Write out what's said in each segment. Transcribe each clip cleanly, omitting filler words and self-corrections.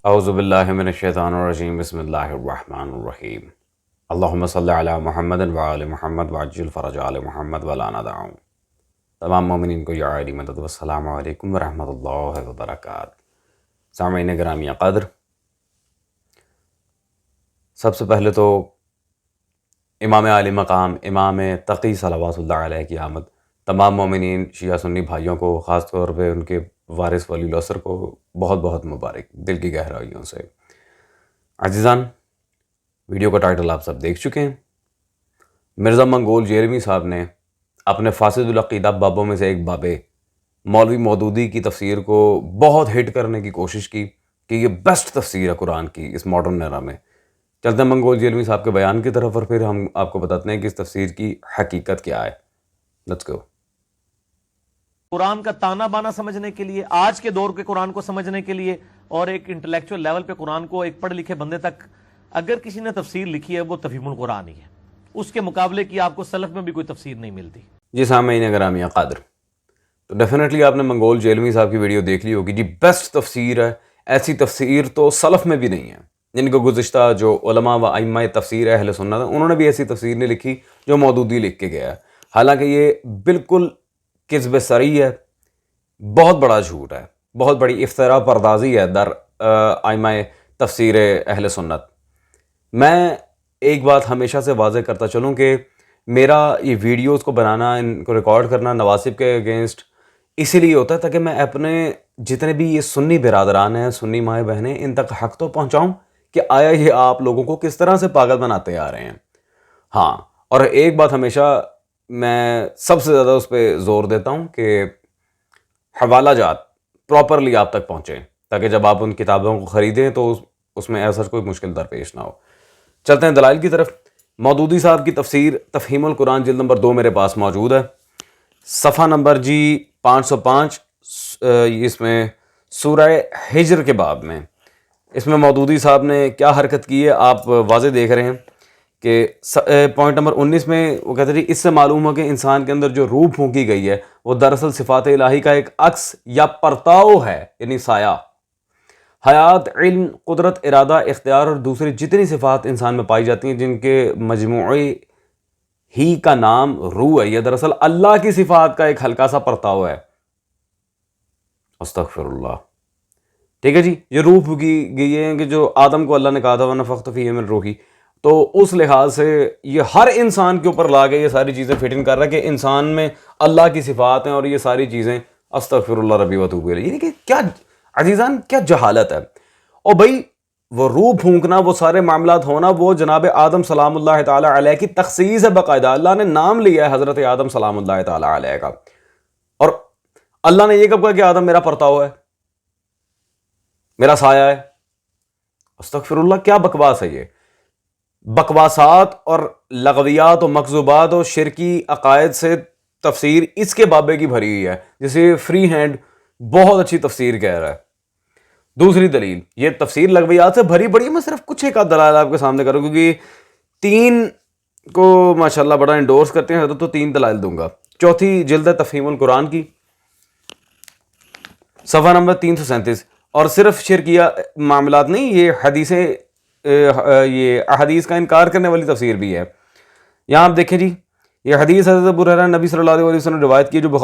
اعوذ باللہ من الشیطان الرجیم بسم اللہ الرحمن الرحیم اللہم صلی علی محمد وعلی محمد وعجل فرج آل محمد ولا ندعو۔ تمام مومنین کو یا علی مدد والسلام علیکم ورحمۃ اللہ وبرکاتہ۔ سامعین گرامی قدر، سب سے پہلے تو امام عالی مقام امام تقی صلوات اللہ علیہ کی آمد تمام مومنین شیعہ سنی بھائیوں کو، خاص طور پہ ان کے وارث ولی العصر کو بہت بہت مبارک، دل کی گہرائیوں سے۔ عزیزان، ویڈیو کا ٹائٹل آپ سب دیکھ چکے ہیں۔ مرزا منگول جیلمی صاحب نے اپنے فاسد العقیدہ بابوں میں سے ایک باب مولوی مودودی کی تفسیر کو بہت ہٹ کرنے کی کوشش کی کہ یہ بیسٹ تفسیر ہے قرآن کی اس ماڈرن ایرا میں۔ چلتے ہیں منگول جیلمی صاحب کے بیان کی طرف اور پھر ہم آپ کو بتاتے ہیں کہ اس تفسیر کی حقیقت کیا ہے۔ Let's go. قرآن کا تانا بانا سمجھنے کے لیے، آج کے دور کے قرآن کو سمجھنے کے لیے، اور ایک انٹلیکچوئل لیول پہ قرآن کو ایک پڑھے لکھے بندے تک اگر کسی نے تفسیر لکھی ہے وہ تفہیم القرآن ہی ہے۔ اس کے مقابلے کی آپ کو سلف میں بھی کوئی تفسیر نہیں ملتی۔ جی سامعین گرامی قادر، تو ڈیفینیٹلی آپ نے منگول جیلمی صاحب کی ویڈیو دیکھ لی ہوگی۔ جی بیسٹ تفسیر ہے، ایسی تفسیر تو سلف میں بھی نہیں ہے۔ جن کو گزشتہ جو علماء و ائمہ تفسیر ہے اہل سنت، انہوں نے بھی ایسی تفسیر نہیں لکھی جو مودودی لکھ کے گیا ہے۔ حالانکہ یہ بالکل کذب صریح ہے، بہت بڑا جھوٹ ہے، بہت بڑی افتراء پردازی ہے در ائمہ تفسیر اہل سنت۔ میں ایک بات ہمیشہ سے واضح کرتا چلوں کہ میرا یہ ویڈیوز کو بنانا، ان کو ریکارڈ کرنا نواسب کے اگینسٹ اسی لیے ہوتا ہے تاکہ میں اپنے جتنے بھی یہ سنی برادران ہیں، سنی مائیں بہنیں، ان تک حق تو پہنچاؤں کہ آیا یہ آپ لوگوں کو کس طرح سے پاگل بناتے آ رہے ہیں۔ ہاں، اور ایک بات ہمیشہ میں سب سے زیادہ اس پہ زور دیتا ہوں کہ حوالہ جات پراپرلی آپ تک پہنچیں تاکہ جب آپ ان کتابوں کو خریدیں تو اس میں ایسا کوئی مشکل درپیش نہ ہو۔ چلتے ہیں دلائل کی طرف۔ مودودی صاحب کی تفسیر تفہیم القرآن جلد نمبر 2 میرے پاس موجود ہے، صفحہ نمبر 505۔ اس میں سورہ ہجر کے باب میں اس میں مودودی صاحب نے کیا حرکت کی ہے آپ واضح دیکھ رہے ہیں کہ پوائنٹ نمبر 19 میں وہ کہتے ہیں اس سے معلوم ہو کہ انسان کے اندر جو روح پھونکی گئی ہے وہ دراصل صفات الہی کا ایک عکس یا پرتاؤ ہے، یعنی سایہ۔ حیات، علم، قدرت، ارادہ، اختیار اور دوسری جتنی صفات انسان میں پائی جاتی ہیں جن کے مجموعی ہی کا نام روح ہے، یہ دراصل اللہ کی صفات کا ایک ہلکا سا پرتاؤ ہے۔ استغفر اللہ۔ ٹھیک ہے جی، یہ روح پھونکی گئی ہے کہ جو آدم کو اللہ نے کہا تھا وَنَفَخْتُ فِيهِ مِن رُوحِي، تو اس لحاظ سے یہ ہر انسان کے اوپر لا کے یہ ساری چیزیں فٹ ان کر رہا ہے کہ انسان میں اللہ کی صفات ہیں اور یہ ساری چیزیں استغفر اللہ ربی وتوب الیہ۔ یعنی کہ کیا عزیزان، کیا جہالت ہے۔ اور بھائی وہ روح پھونکنا، وہ سارے معاملات ہونا، وہ جناب آدم سلام اللہ تعالی علیہ کی تخصیص ہے، باقاعدہ اللہ نے نام لیا ہے حضرت آدم سلام اللہ تعالی علیہ کا۔ اور اللہ نے یہ کب کہا کہ آدم میرا پرتاؤ ہے، میرا سایہ ہے؟ استغفر اللہ، کیا بکواس ہے یہ۔ بکواسات اور لغویات و مکذوبات و شرکی عقائد سے تفسیر اس کے بابے کی بھری ہوئی ہے جسے فری ہینڈ بہت اچھی تفسیر کہہ رہا ہے۔ دوسری دلیل، یہ تفسیر لغویات سے بھری پڑی ہے۔ میں صرف کچھ ایک آدھ دلائل آپ کے سامنے کروں کیونکہ 3 کو ماشاءاللہ بڑا انڈورس کرتے ہیں حضرت، تو 3 دلائل دوں گا۔ چوتھی جلد ہے تفہیم القرآن کی، صفحہ نمبر 337۔ اور صرف شرکیہ معاملات نہیں، یہ حدیثیں، یہ احادیث کا انکار کرنے والی تفسیر بھی ہے۔ یہاں آپ دیکھیں جی، یہ حدیث حضرت ابو ہریرہ نبی صلی اللہ علیہ وسلم نے روایت کی، جو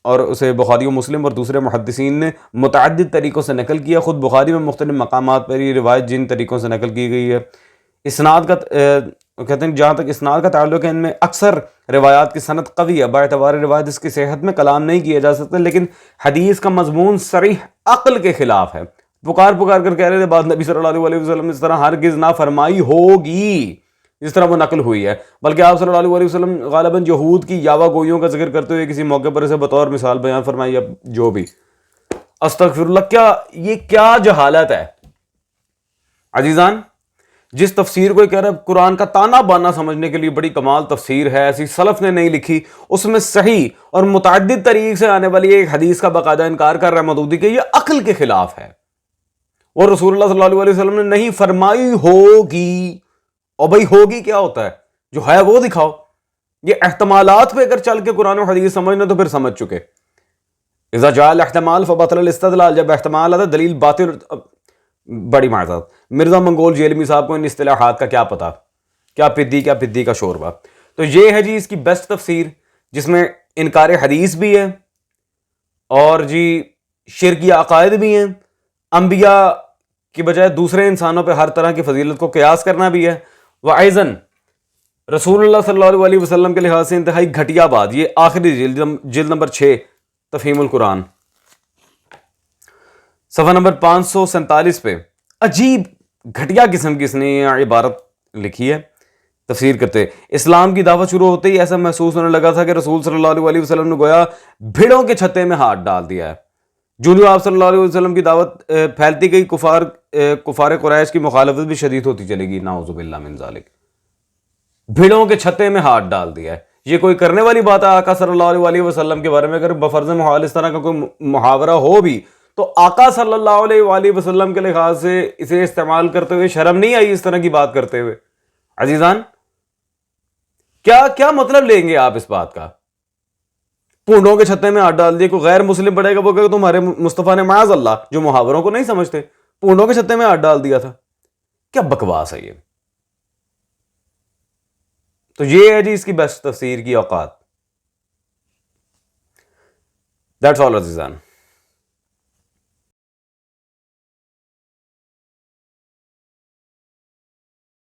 اور اسے بخاری و مسلم اور دوسرے محدثین نے متعدد طریقوں سے نقل کیا۔ خود بخاری میں مختلف مقامات پر یہ روایت جن طریقوں سے نقل کی گئی ہے، اسناد کا کہتے ہیں جہاں تک اسناد کا تعلق ہے ان میں اکثر روایات کی سند قوی ہے، باعتبار روایت اس کی صحت میں کلام نہیں کیا جا سکتا، لیکن حدیث کا مضمون صریح عقل کے خلاف ہے۔ پکار کر کہہ رہے تھے بعد نبی صلی اللہ علیہ وسلم اس طرح ہرگز نہ فرمائی ہوگی جس طرح وہ نقل ہوئی ہے، بلکہ آپ صلی اللہ علیہ وسلم غالباً یہود کی یاوہ گوئیوں کا ذکر کرتے ہوئے کسی موقع پر اسے بطور مثال بیان فرمائی، اب جو بھی۔ استغفر اللہ، یہ کیا جہالت ہے عزیزان۔ جس تفسیر کو کہہ رہا ہے قرآن کا تانا بانا سمجھنے کے لیے بڑی کمال تفسیر ہے، ایسی سلف نے نہیں لکھی، اس میں صحیح اور متعدد طریق سے آنے والی ایک حدیث کا باقاعدہ انکار کر رہا ہے مودودی کہ یہ عقل کے خلاف ہے اور رسول اللہ صلی اللہ علیہ وسلم نے نہیں فرمائی ہوگی۔ اور بھائی ہوگی کیا ہوتا ہے؟ جو ہے وہ دکھاؤ۔ یہ احتمالات پہ اگر چل کے قرآن و حدیث سمجھنا تو پھر سمجھ چکے۔ اذا جاء الاحتمال فبطل الاستدلال، جب احتمال آتا ہے دلیل باطل بڑی معذرت، مرزا منگول جیلمی صاحب کو ان اصطلاحات کا کیا پتا، کیا پدی کا شوربہ. تو یہ ہے جی اس کی بیسٹ تفسیر، جس میں انکار حدیث بھی ہے اور جی شرکی عقائد بھی ہیں، انبیاء کی بجائے دوسرے انسانوں پہ ہر طرح کی فضیلت کو قیاس کرنا بھی ہے، وَأَيْضًا رسول اللہ صلی اللہ علیہ وسلم کے لحاظ سے انتہائی گھٹیا بات. یہ آخری جلد نمبر 6 تفہیم القرآن، صفحہ نمبر 547 پہ عجیب گھٹیا قسم کی اس نے یہ عبارت لکھی ہے تفسیر کرتے. اسلام کی دعوت شروع ہوتے ہی ایسا محسوس ہونے لگا تھا کہ رسول صلی اللہ علیہ وسلم نے گویا بھیڑوں کے چھتے میں ہاتھ ڈال دیا ہے. جو آپ صلی اللہ علیہ وسلم کی دعوت پھیلتی گئی، کفار قریش کی مخالفت بھی شدید ہوتی چلے گی. نعوذ باللہ من ذالک، بھیڑوں کے چھتے میں ہاتھ ڈال دیا ہے. یہ کوئی کرنے والی بات ہے آقا صلی اللہ علیہ وسلم کے بارے میں؟ اگر بفرض محال اس طرح کا کوئی محاورہ ہو بھی تو آقا صلی اللہ علیہ وسلم کے لحاظ سے اسے استعمال کرتے ہوئے شرم نہیں آئی اس طرح کی بات کرتے ہوئے؟ عزیزان، کیا مطلب لیں گے آپ اس بات کا؟ پونڈوں کے چھتے میں ہاتھ ڈال دیے. کوئی غیر مسلم پڑھے گا وہ کہے گا تمہارے مصطفیٰ نے معاذ اللہ، جو محاوروں کو نہیں سمجھتے، پونڈوں کے چھتے میں ہاتھ ڈال دیا تھا. کیا بکواس ہے یہ. تو یہ ہے جی اس کی بیسٹ تفسیر کی اوقات. دیٹس آل عزیزان.